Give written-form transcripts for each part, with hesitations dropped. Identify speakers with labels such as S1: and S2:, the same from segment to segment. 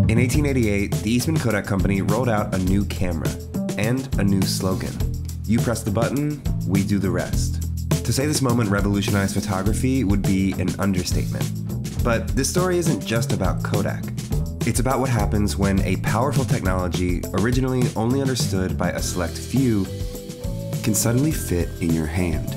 S1: In 1888, the Eastman Kodak company rolled out a new camera and a new slogan. You press the button, we do the rest. To say this moment revolutionized photography would be an understatement. But this story isn't just about Kodak. It's about what happens when a powerful technology, originally only understood by a select few, can suddenly fit in your hand.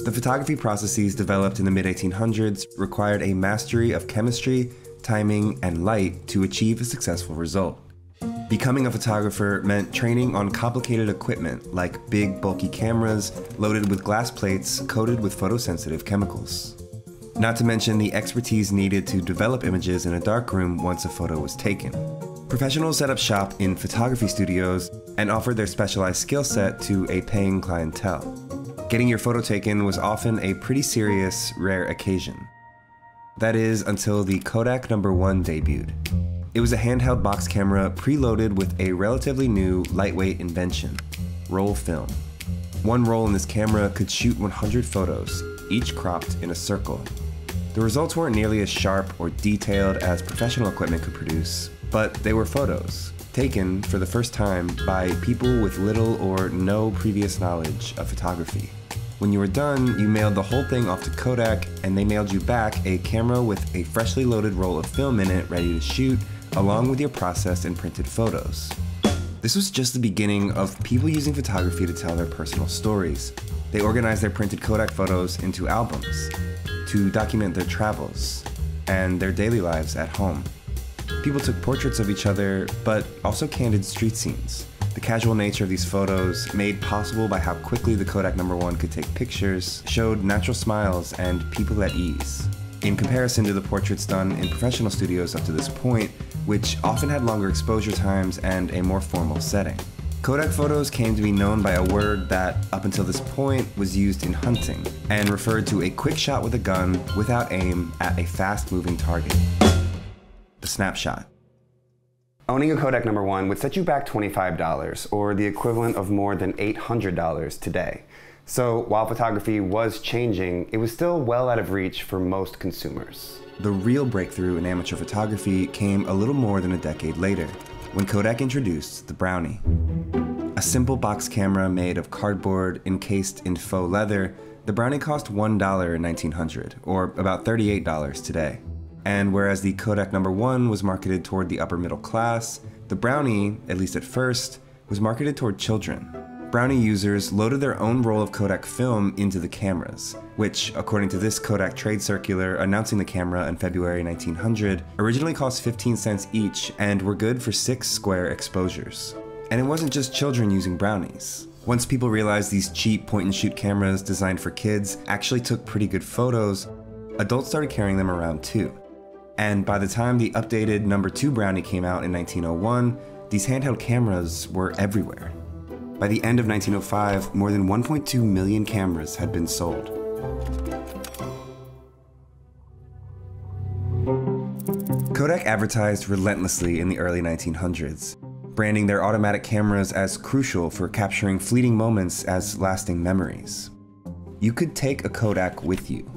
S1: The photography processes developed in the mid-1800s required a mastery of chemistry, timing, and light to achieve a successful result. Becoming a photographer meant training on complicated equipment like big, bulky cameras loaded with glass plates coated with photosensitive chemicals. Not to mention the expertise needed to develop images in a darkroom once a photo was taken. Professionals set up shop in photography studios and offered their specialized skill set to a paying clientele. Getting your photo taken was often a pretty serious, rare occasion. That is, until the Kodak #1 debuted. It was a handheld box camera preloaded with a relatively new, lightweight invention, roll film. One roll in this camera could shoot 100 photos, each cropped in a circle. The results weren't nearly as sharp or detailed as professional equipment could produce, but they were photos, taken for the first time by people with little or no previous knowledge of photography. When you were done, you mailed the whole thing off to Kodak, and they mailed you back a camera with a freshly loaded roll of film in it ready to shoot, along with your processed and printed photos. This was just the beginning of people using photography to tell their personal stories. They organized their printed Kodak photos into albums to document their travels and their daily lives at home. People took portraits of each other, but also candid street scenes. The casual nature of these photos, made possible by how quickly the Kodak #1 could take pictures, showed natural smiles and people at ease. In comparison to the portraits done in professional studios up to this point, which often had longer exposure times and a more formal setting. Kodak photos came to be known by a word that, up until this point, was used in hunting, and referred to a quick shot with a gun, without aim, at a fast-moving target. The snapshot. Owning a Kodak #1 would set you back $25, or the equivalent of more than $800 today. So while photography was changing, it was still well out of reach for most consumers. The real breakthrough in amateur photography came a little more than a decade later, when Kodak introduced the Brownie. A simple box camera made of cardboard encased in faux leather, the Brownie cost $1 in 1900, or about $38 today. And whereas the Kodak #1 was marketed toward the upper middle class, the Brownie, at least at first, was marketed toward children. Brownie users loaded their own roll of Kodak film into the cameras, which, according to this Kodak trade circular announcing the camera in February 1900, originally cost 15 cents each and were good for 6 square exposures. And it wasn't just children using Brownies. Once people realized these cheap point-and-shoot cameras designed for kids actually took pretty good photos, adults started carrying them around too. And by the time the updated #2 Brownie came out in 1901, these handheld cameras were everywhere. By the end of 1905, more than 1.2 million cameras had been sold. Kodak advertised relentlessly in the early 1900s, branding their automatic cameras as crucial for capturing fleeting moments as lasting memories. You could take a Kodak with you,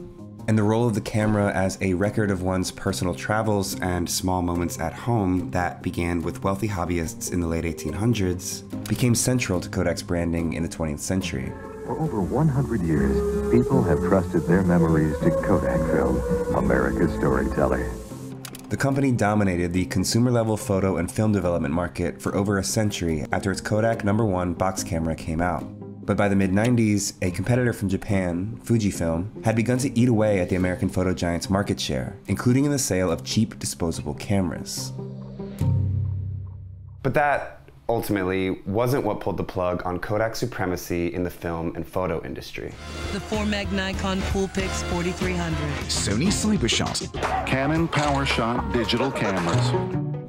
S1: and the role of the camera as a record of one's personal travels and small moments at home that began with wealthy hobbyists in the late 1800s became central to Kodak's branding in the 20th century.
S2: For over 100 years, people have trusted their memories to Kodak film, America's storyteller.
S1: The company dominated the consumer-level photo and film development market for over a century after its Kodak #1 box camera came out. But by the mid-90s, a competitor from Japan, Fujifilm, had begun to eat away at the American photo giant's market share, including in the sale of cheap disposable cameras. But that, ultimately, wasn't what pulled the plug on Kodak's supremacy in the film and photo industry.
S3: The 4-meg Nikon Coolpix 4300.
S4: Sony Cybershot.
S2: Canon PowerShot digital cameras.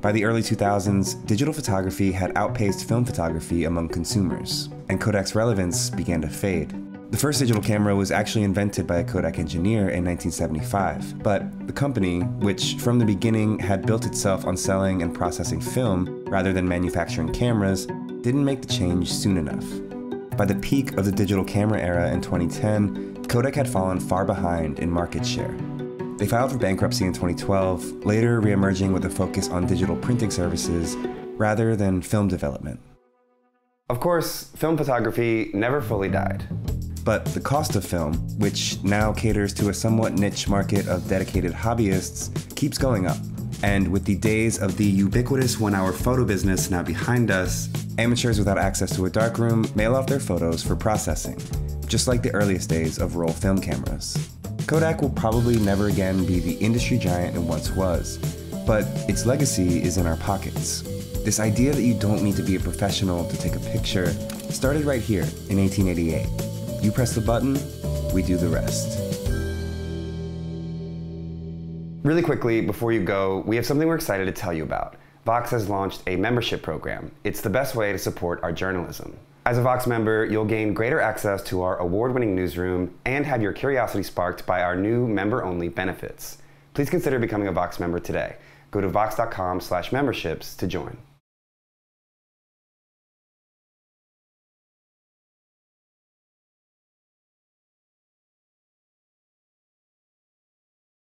S1: By the early 2000s, digital photography had outpaced film photography among consumers, and Kodak's relevance began to fade. The first digital camera was actually invented by a Kodak engineer in 1975, but the company, which from the beginning had built itself on selling and processing film rather than manufacturing cameras, didn't make the change soon enough. By the peak of the digital camera era in 2010, Kodak had fallen far behind in market share. They filed for bankruptcy in 2012, later reemerging with a focus on digital printing services rather than film development. Of course, film photography never fully died. But the cost of film, which now caters to a somewhat niche market of dedicated hobbyists, keeps going up. And with the days of the ubiquitous one-hour photo business now behind us, amateurs without access to a darkroom mail off their photos for processing, just like the earliest days of roll film cameras. Kodak will probably never again be the industry giant it once was, but its legacy is in our pockets. This idea that you don't need to be a professional to take a picture started right here in 1888. You press the button, we do the rest. Really quickly, before you go, we have something we're excited to tell you about. Vox has launched a membership program. It's the best way to support our journalism. As a Vox member, you'll gain greater access to our award-winning newsroom and have your curiosity sparked by our new member-only benefits. Please consider becoming a Vox member today. Go to vox.com/memberships to join.